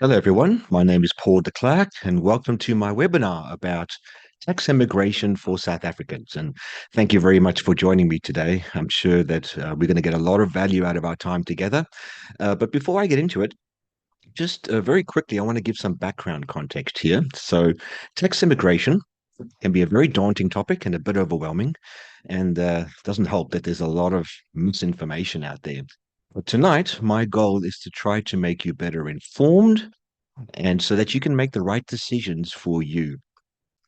Hello, everyone. My name is Paul de Klerk, and welcome to my webinar about tax immigration for South Africans. And thank you very much for joining me today. I'm sure that we're going to get a lot of value out of our time together. But before I get into it, just very quickly, I want to give some background context here. So, tax immigration can be a very daunting topic and a bit overwhelming, and doesn't help that there's a lot of misinformation out there. But tonight, my goal is to try to make you better informed and so that you can make the right decisions for you.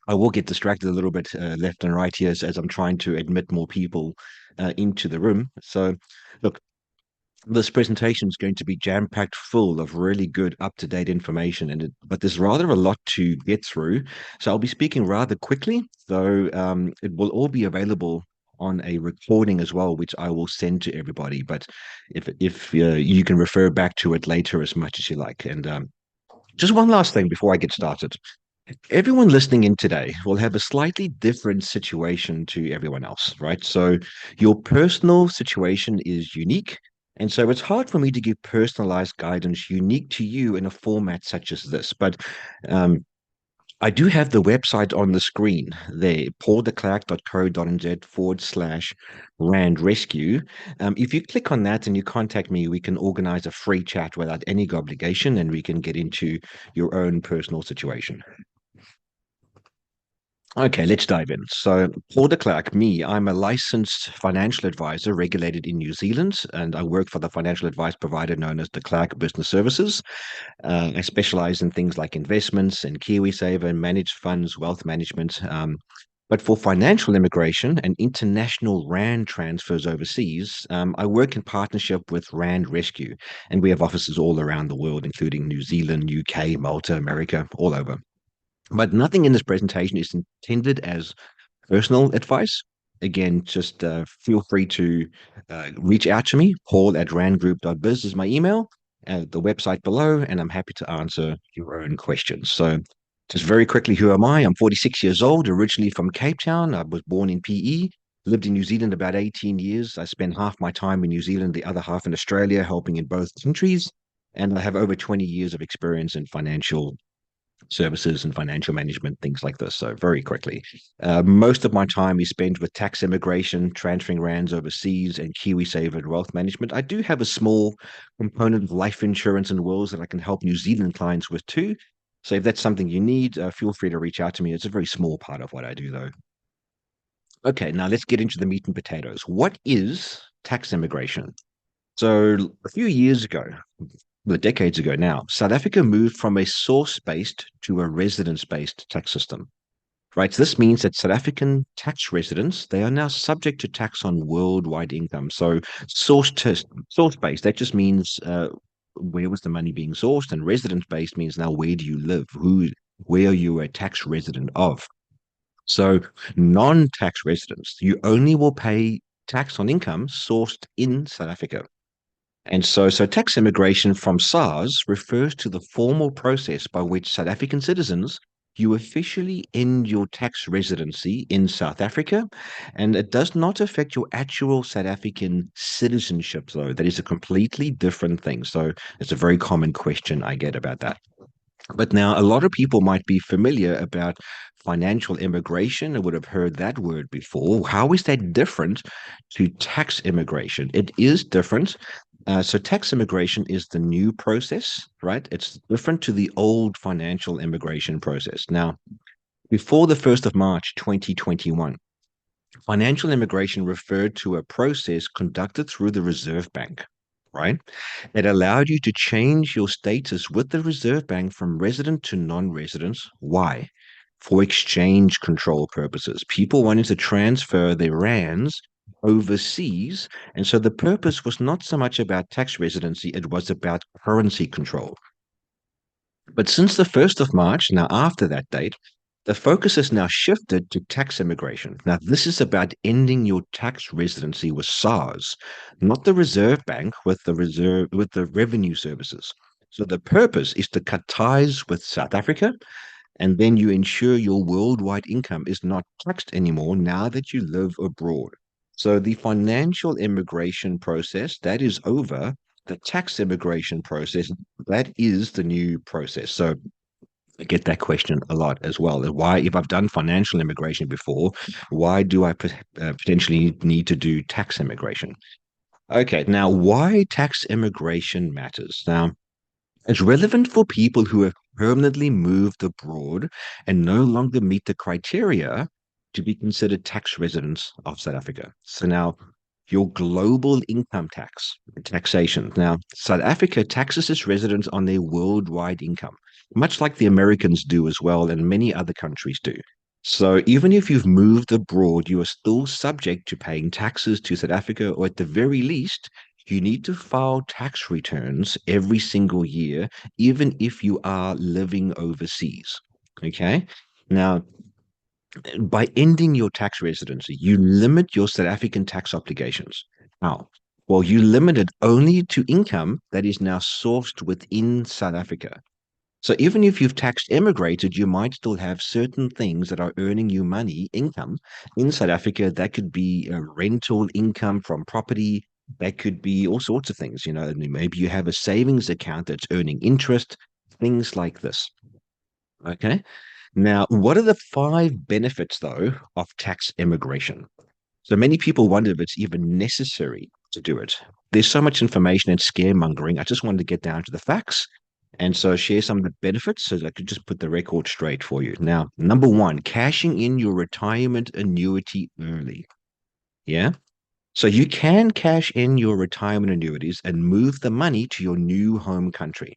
I will get distracted a little bit left and right here as I'm trying to admit more people into the room. So, look, this presentation is going to be jam-packed full of really good up-to-date information, but there's rather a lot to get through. So I'll be speaking rather quickly, though it will all be available on a recording as well, which I will send to everybody. But if you can refer back to it later as much as you like, and just one last thing before I get started. Everyone listening in today will have a slightly different situation to everyone else, right? So your personal situation is unique. And so it's hard for me to give personalized guidance unique to you in a format such as this. But um, I do have the website on the screen there, pauldeclerc.co.nz/Rand Rescue. If you click on that and you contact me, we can organize a free chat without any obligation and we can get into your own personal situation. Okay, let's dive in. So, Paul de Klerk, me, I'm a licensed financial advisor regulated in New Zealand, and I work for the financial advice provider known as de Klerk Business Services. I specialize in things like investments and KiwiSaver, managed funds, wealth management. But for financial immigration and international RAND transfers overseas, I work in partnership with RAND Rescue, and we have offices all around the world, including New Zealand, UK, Malta, America, all over. But nothing in this presentation is intended as personal advice. Again, just feel free to reach out to me. Paul@randgroup.biz is my email, the website below, and I'm happy to answer your own questions. So, just very quickly, who am I? I'm 46 years old, originally from Cape Town. I was born in PE, lived in New Zealand about 18 years. I spent half my time in New Zealand, the other half in Australia, helping in both countries. And I have over 20 years of experience in financial services and financial management, things like this. So, very quickly, most of my time is spent with tax immigration, transferring rands overseas, and KiwiSaver and wealth management. I do have a small component of life insurance and wills that I can help New Zealand clients with too. So, if that's something you need, feel free to reach out to me. It's a very small part of what I do, though. Okay, now let's get into the meat and potatoes. What is tax immigration? So, a few years ago, well, decades ago now, South Africa moved from a source-based to a residence-based tax system. Right. So this means that South African tax residents, they are now subject to tax on worldwide income. So source-based, that just means where was the money being sourced, and residence-based means now where do you live? Where are you a tax resident of? So non-tax residents, you only will pay tax on income sourced in South Africa. And so tax immigration from SARS refers to the formal process by which South African citizens you officially end your tax residency in South Africa, and it does not affect your actual South African citizenship, though. That is a completely different thing. So it's a very common question I get about that. But now, a lot of people might be familiar about financial immigration and would have heard that word before. How is that different to tax immigration? It is different. So, tax immigration is the new process, right? It's different to the old financial immigration process. Now, before the 1st of March 2021, financial immigration referred to a process conducted through the Reserve Bank, right? It allowed you to change your status with the Reserve Bank from resident to non-resident. Why? For exchange control purposes. People wanted to transfer their rands overseas. And so the purpose was not so much about tax residency, it was about currency control. But since the 1st of March, now after that date, the focus has now shifted to tax immigration. Now, this is about ending your tax residency with SARS, not the Reserve Bank with the revenue services. So the purpose is to cut ties with South Africa, and then you ensure your worldwide income is not taxed anymore now that you live abroad. So the financial immigration process that is over, the tax immigration process, that is the new process. So I get that question a lot as well. Why, if I've done financial immigration before, why do I potentially need to do tax immigration? Okay, now why tax immigration matters. Now, it's relevant for people who have permanently moved abroad and no longer meet the criteria to be considered tax residents of South Africa. So now, your global income taxation. Now, South Africa taxes its residents on their worldwide income, much like the Americans do as well, and many other countries do. So even if you've moved abroad, you are still subject to paying taxes to South Africa, or at the very least, you need to file tax returns every single year, even if you are living overseas. Okay. Now, by ending your tax residency, you limit your South African tax obligations. How? Well, you limit it only to income that is now sourced within South Africa. So even if you've tax emigrated, you might still have certain things that are earning you money, income in South Africa. That could be a rental income from property. That could be all sorts of things. Maybe you have a savings account that's earning interest, things like this. Okay. Now, what are the five benefits, though, of tax immigration? So many people wonder if it's even necessary to do it. There's so much information and scaremongering. I just wanted to get down to the facts and so share some of the benefits so that I could just put the record straight for you. Now, number one, cashing in your retirement annuity early. Yeah. So you can cash in your retirement annuities and move the money to your new home country.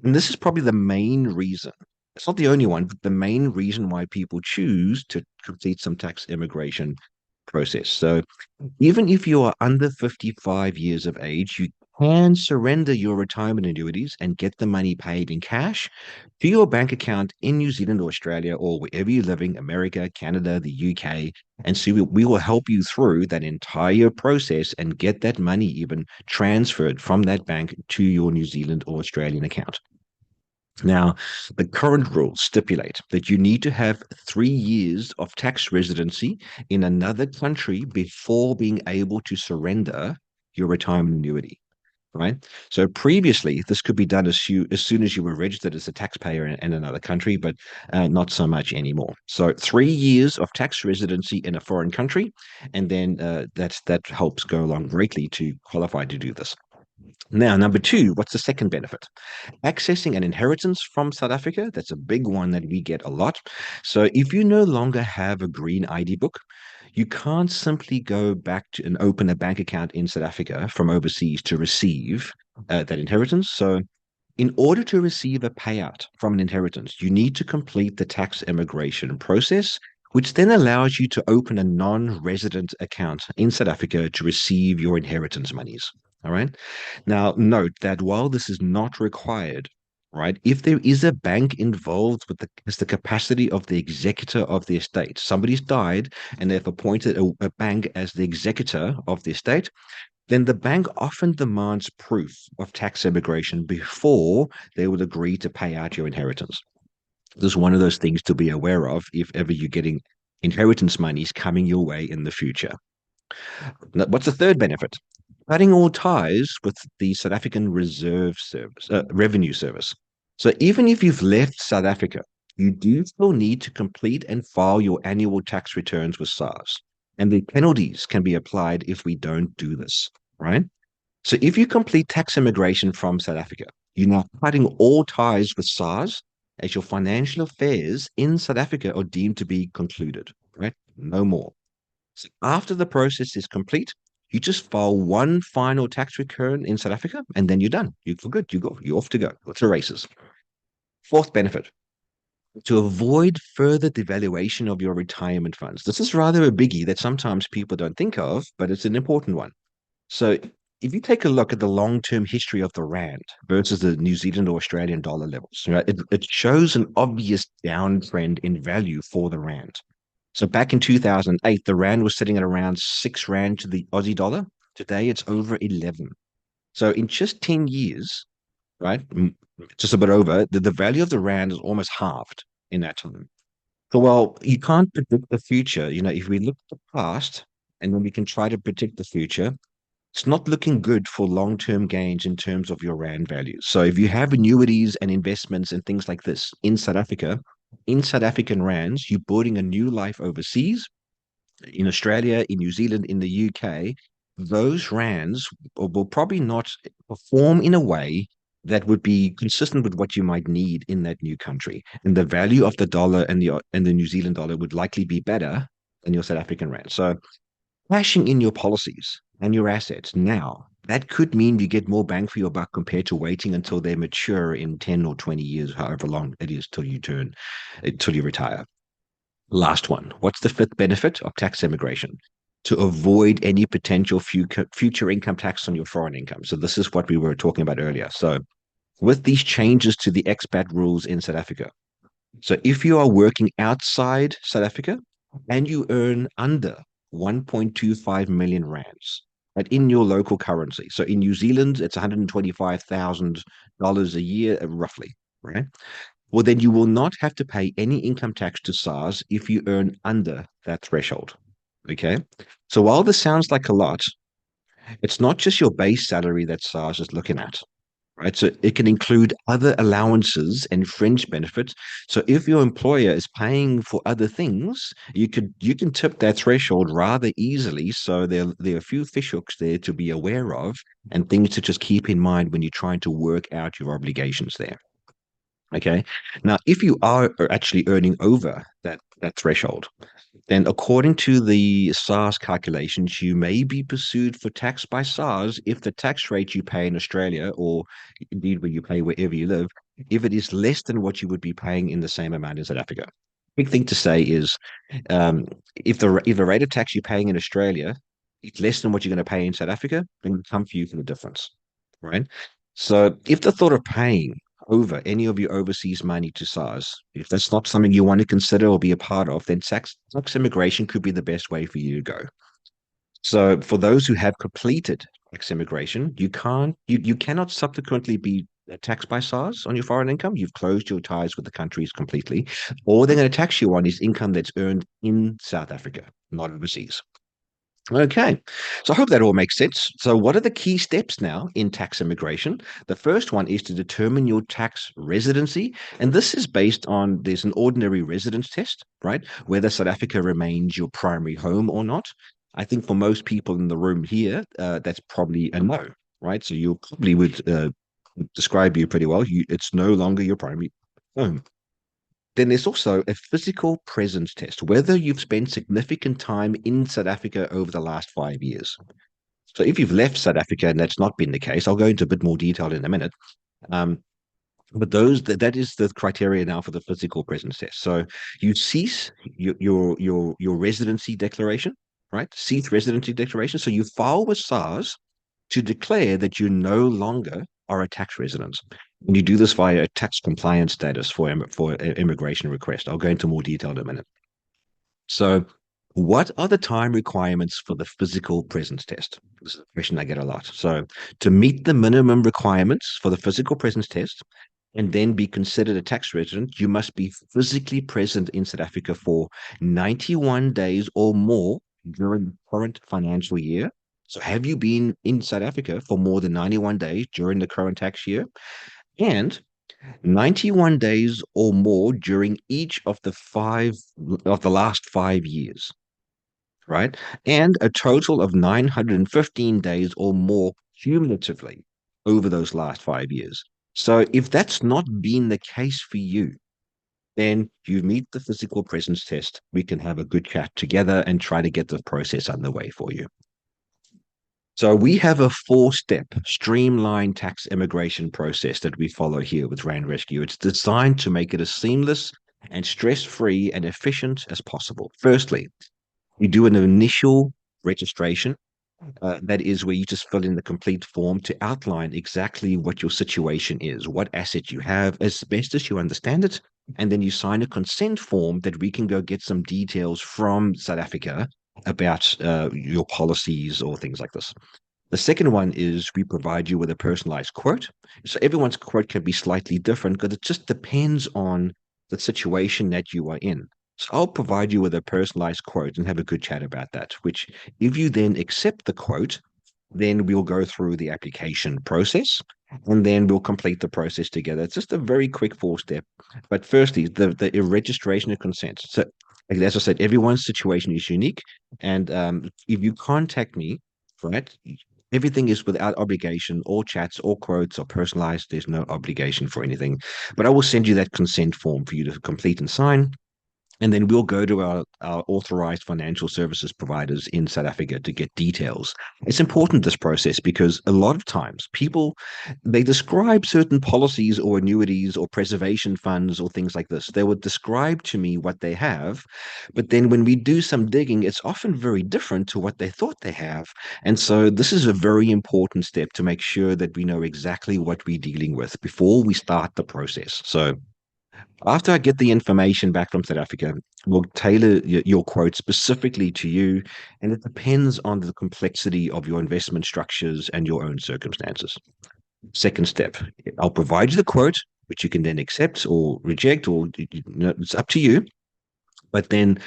And this is probably the main reason. It's not the only one, but the main reason why people choose to complete some tax immigration process. So even if you are under 55 years of age, you can surrender your retirement annuities and get the money paid in cash to your bank account in New Zealand or Australia or wherever you're living, America, Canada, the UK. And so we will help you through that entire process and get that money even transferred from that bank to your New Zealand or Australian account. Now, the current rules stipulate that you need to have 3 years of tax residency in another country before being able to surrender your retirement annuity. Right. So previously, this could be done as soon as you were registered as a taxpayer in another country, but not so much anymore. So 3 years of tax residency in a foreign country, and then that helps go along greatly to qualify to do this. Now, number two, what's the second benefit? Accessing an inheritance from South Africa. That's a big one that we get a lot. So if you no longer have a green ID book, you can't simply go back to and open a bank account in South Africa from overseas to receive that inheritance. So in order to receive a payout from an inheritance, you need to complete the tax immigration process, which then allows you to open a non-resident account in South Africa to receive your inheritance monies. All right. Now, note that while this is not required, right, if there is a bank involved with as the capacity of the executor of the estate, somebody's died and they've appointed a bank as the executor of the estate, then the bank often demands proof of tax immigration before they will agree to pay out your inheritance. This is one of those things to be aware of if ever you're getting inheritance monies coming your way in the future. Now, what's the third benefit? Cutting all ties with the South African Revenue Service. So even if you've left South Africa, you do still need to complete and file your annual tax returns with SARS. And the penalties can be applied if we don't do this, right? So if you complete tax immigration from South Africa, you're now cutting all ties with SARS as your financial affairs in South Africa are deemed to be concluded, right? No more. So after the process is complete, you just file one final tax return in South Africa, and then you're done. You're for good. You're off to go. It's the races. Fourth benefit: to avoid further devaluation of your retirement funds. This is rather a biggie that sometimes people don't think of, but it's an important one. So if you take a look at the long-term history of the rand versus the New Zealand or Australian dollar levels, right, it shows an obvious downtrend in value for the rand. So back in 2008, the rand was sitting at around 6 rand to the Aussie dollar. Today, it's over 11. So in just 10 years, right, just a bit over, the value of the rand is almost halved in that time. So while you can't predict the future, if we look at the past and then we can try to predict the future, It's not looking good for long-term gains in terms of your rand value. So if you have annuities and investments and things like this in South Africa, in South African rands, you're building a new life overseas, in Australia, in New Zealand, in the UK, those rands will probably not perform in a way that would be consistent with what you might need in that new country. And the value of the dollar and the New Zealand dollar would likely be better than your South African rand. So cashing in your policies and your assets now, that could mean you get more bang for your buck compared to waiting until they mature in 10 or 20 years, however long it is till you till you retire. Last one. What's the fifth benefit of tax immigration? To avoid any potential future income tax on your foreign income. So this is what we were talking about earlier. So with these changes to the expat rules in South Africa, so if you are working outside South Africa and you earn under 1.25 million rands, but in your local currency. So in New Zealand, it's $125,000 a year, roughly, right? Well, then you will not have to pay any income tax to SARS if you earn under that threshold. Okay. So while this sounds like a lot, it's not just your base salary that SARS is looking at, right? So it can include other allowances and fringe benefits. So if your employer is paying for other things, you can tip that threshold rather easily. So there are a few fish hooks there to be aware of and things to just keep in mind when you're trying to work out your obligations there. Okay. Now, if you are actually earning over that threshold, then according to the SARS calculations, you may be pursued for tax by SARS if the tax rate you pay in Australia, or indeed where you pay wherever you live, if it is less than what you would be paying in the same amount in South Africa. Big thing to say is um, if the rate of tax you're paying in Australia is less than what you're going to pay in South Africa, then we come for you for the difference, right? So if the thought of paying over any of your overseas money to SARS, if that's not something you want to consider or be a part of, then tax immigration could be the best way for you to go. So for those who have completed tax immigration, you cannot subsequently be taxed by SARS on your foreign income. You've closed your ties with the countries completely. All they're going to tax you on is income that's earned in South Africa, not overseas. Okay, so I hope that all makes sense. So, what are the key steps now in tax immigration? The first one is to determine your tax residency. And this is based on there's an ordinary residence test, right? Whether South Africa remains your primary home or not. I think for most people in the room here, that's probably a no, right? So, you probably would describe you pretty well. It's no longer your primary home. Then there's also a physical presence test, whether you've spent significant time in South Africa over the last 5 years. So if you've left South Africa and that's not been the case, I'll go into a bit more detail in a minute. Um, but that is the criteria now for the physical presence test. So you cease your residency declaration, right? Cease residency declaration. So you file with SARS to declare that you no longer are a tax resident. And you do this via a tax compliance status for immigration request. I'll go into more detail in a minute. So, what are the time requirements for the physical presence test? This is a question I get a lot. So, to meet the minimum requirements for the physical presence test and then be considered a tax resident, you must be physically present in South Africa for 91 days or more during the current financial year. So, have you been in South Africa for more than 91 days during the current tax year? And 91 days or more during each of the last 5 years, right? And a total of 915 days or more cumulatively over those last 5 years. So if that's not been the case for you, then you meet the physical presence test. We can have a good chat together and try to get the process underway for you. So we have a four-step streamlined tax immigration process that we follow here with Rand Rescue. It's designed to make it as seamless and stress-free and efficient as possible. Firstly, you do an initial registration. That is where you just fill in the complete form to outline exactly what your situation is, what assets you have, as best as you understand it. And then you sign a consent form that we can go get some details from South Africa about your policies or things like this. The second one is we provide you with a personalized quote. So everyone's quote can be slightly different because it just depends on the situation that you are in. So I'll provide you with a personalized quote and have a good chat about that, which if you then accept the quote, Then we'll go through the application process, and then we'll complete the process together. It's just a very quick four-step. But firstly, the registration and consent. So, as I said, everyone's situation is unique, and if you contact me, right, everything is without obligation. All chats, all quotes are personalized. There's no obligation for anything. But I will send you that consent form for you to complete and sign. And then we'll go to our authorized financial services providers in South Africa to get details. It's important, this process, because a lot of times people, they describe certain policies or annuities or preservation funds or things like this. They would describe to me what they have, but then when we do some digging, it's often very different to what they thought they have. And so this is a very important step to make sure that we know exactly what we're dealing with before we start the process. So after I get the information back from South Africa, we'll tailor your quote specifically to you, and it depends on the complexity of your investment structures and your own circumstances. Second step, I'll provide you the quote, which you can then accept or reject, or it's up to you. But then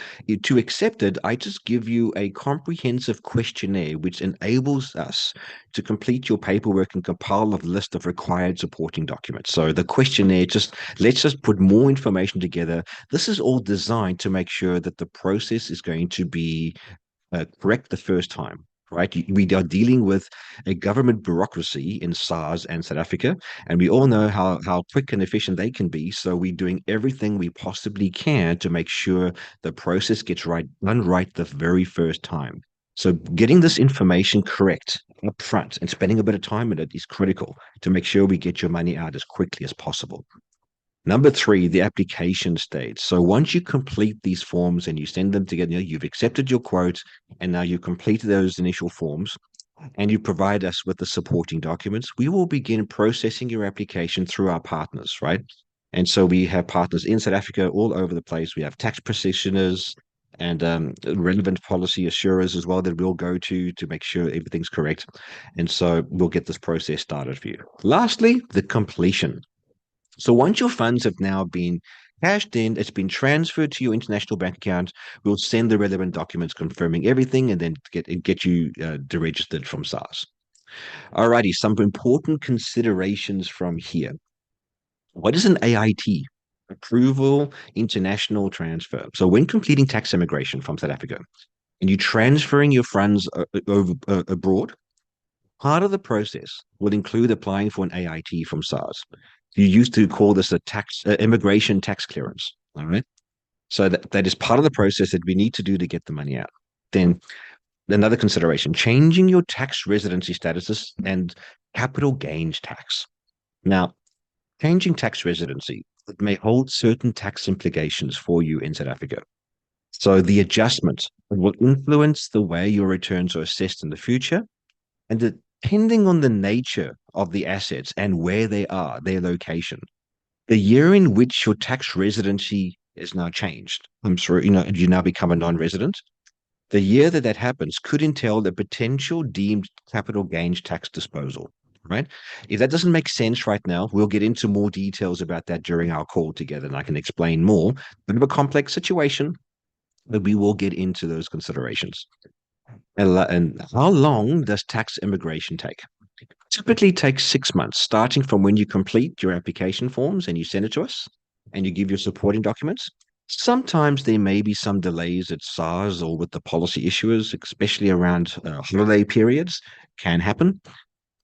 to accept it, I just give you a comprehensive questionnaire which enables us to complete your paperwork and compile a list of required supporting documents. So the questionnaire just lets us put more information together. This is all designed to make sure that the process is going to be correct the first time. Right, we are dealing with a government bureaucracy in SARS and South Africa, and we all know how quick and efficient they can be. So we're doing everything we possibly can to make sure the process gets done right the very first time. So getting this information correct up front and spending a bit of time in it is critical to make sure we get your money out as quickly as possible. Number three, the application stage. So once you complete these forms and you send them together, you've accepted your quote, and now you completed those initial forms, and you provide us with the supporting documents, we will begin processing your application through our partners, right? And so we have partners in South Africa all over the place. We have tax practitioners and relevant policy assurers as well that we'll go to make sure everything's correct. And so we'll get this process started for you. Lastly, the completion. So once your funds have now been cashed in, it's been transferred to your international bank account, we'll send the relevant documents confirming everything and then get you deregistered from SARS. Alrighty, some important considerations from here. What is an AIT? Approval International Transfer. So when completing tax immigration from South Africa and you transferring your funds abroad, part of the process will include applying for an AIT from SARS. You used to call this a immigration tax clearance. All right. So that is part of the process that we need to do to get the money out. Then another consideration, changing your tax residency statuses and capital gains tax. Now, changing tax residency, it may hold certain tax implications for you in South Africa. So the adjustment will influence the way your returns are assessed in the future. And depending on the nature of the assets and where they are, their location, the year in which your tax residency is now changed, I'm sorry, you now become a non-resident. The year that that happens could entail the potential deemed capital gains tax disposal, right? If that doesn't make sense right now, we'll get into more details about that during our call together, and I can explain more. Bit of a complex situation, but we will get into those considerations. And how long does tax immigration take? Typically takes 6 months, starting from when you complete your application forms and you send it to us and you give your supporting documents. Sometimes there may be some delays at SARS or with the policy issuers, especially around holiday periods, can happen.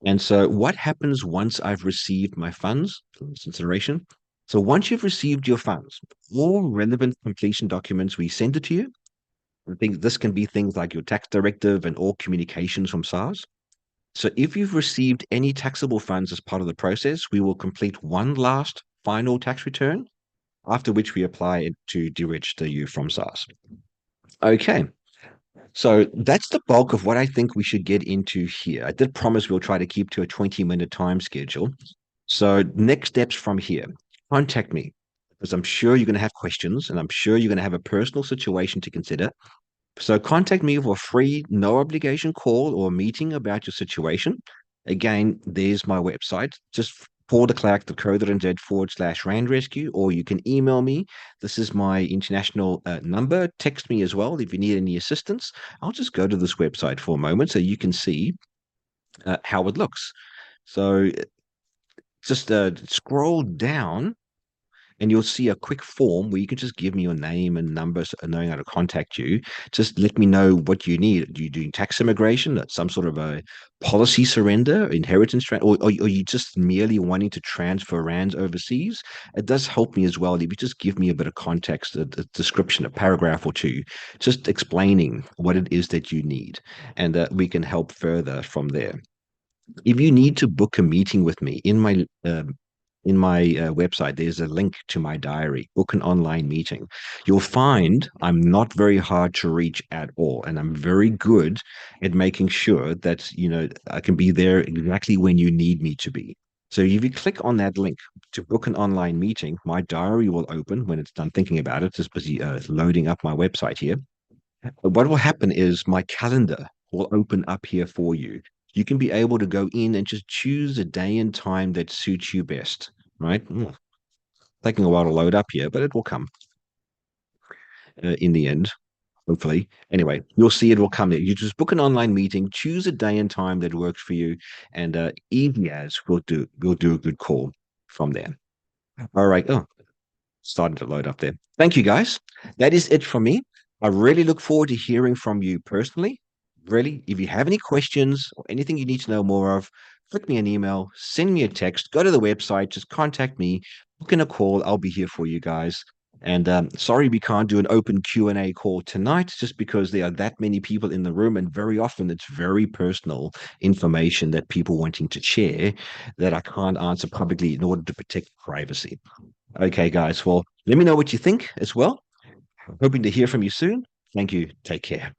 And so, what happens once I've received my funds? Consideration. So, once you've received your funds, all relevant completion documents, we send it to you. I think this can be things like your tax directive and all communications from SARS. So if you've received any taxable funds as part of the process, we will complete one last final tax return, after which we apply it to deregister you from SARS. Okay, so that's the bulk of what I think we should get into here. I did promise we'll try to keep to a 20-minute time schedule. So next steps from here, contact me because I'm sure you're going to have questions and I'm sure you're going to have a personal situation to consider. So contact me for a free, no obligation call or meeting about your situation. Again, there's my website. Just paul.declerc.co.nz/Rand Rescue, or you can email me. This is my international number. Text me as well if you need any assistance. I'll just go to this website for a moment so you can see how it looks. So just scroll down and you'll see a quick form where you can just give me your name and numbers and knowing how to contact you. Just let me know what you need. Are you doing tax immigration, some sort of a policy surrender, inheritance, or are you just merely wanting to transfer rands overseas? It does help me as well if you just give me a bit of context, a description, a paragraph or two, just explaining what it is that you need, and we can help further from there. If you need to book a meeting with me in my website, there's a link to my diary. Book an online meeting. You'll find I'm not very hard to reach at all, and I'm very good at making sure that I can be there exactly when you need me to be. So if you click on that link to book an online meeting, my diary will open when it's done thinking about it. Just busy loading up my website here. What will happen is my calendar will open up here for you. You can be able to go in and just choose a day and time that suits you best, right? Taking a while to load up here, but it will come in the end, hopefully. Anyway, you'll see it will come there. You just book an online meeting, choose a day and time that works for you, and Eviaz will do a good call from there. All right. Oh, starting to load up there. Thank you, guys. That is it from me. I really look forward to hearing from you personally. Really, if you have any questions or anything you need to know more of, flick me an email, send me a text, go to the website, just contact me, book in a call. I'll be here for you guys. And sorry we can't do an open Q&A call tonight, just because there are that many people in the room, and very often it's very personal information that people wanting to share that I can't answer publicly in order to protect privacy. Okay, guys. Well, let me know what you think as well. Hoping to hear from you soon. Thank you. Take care.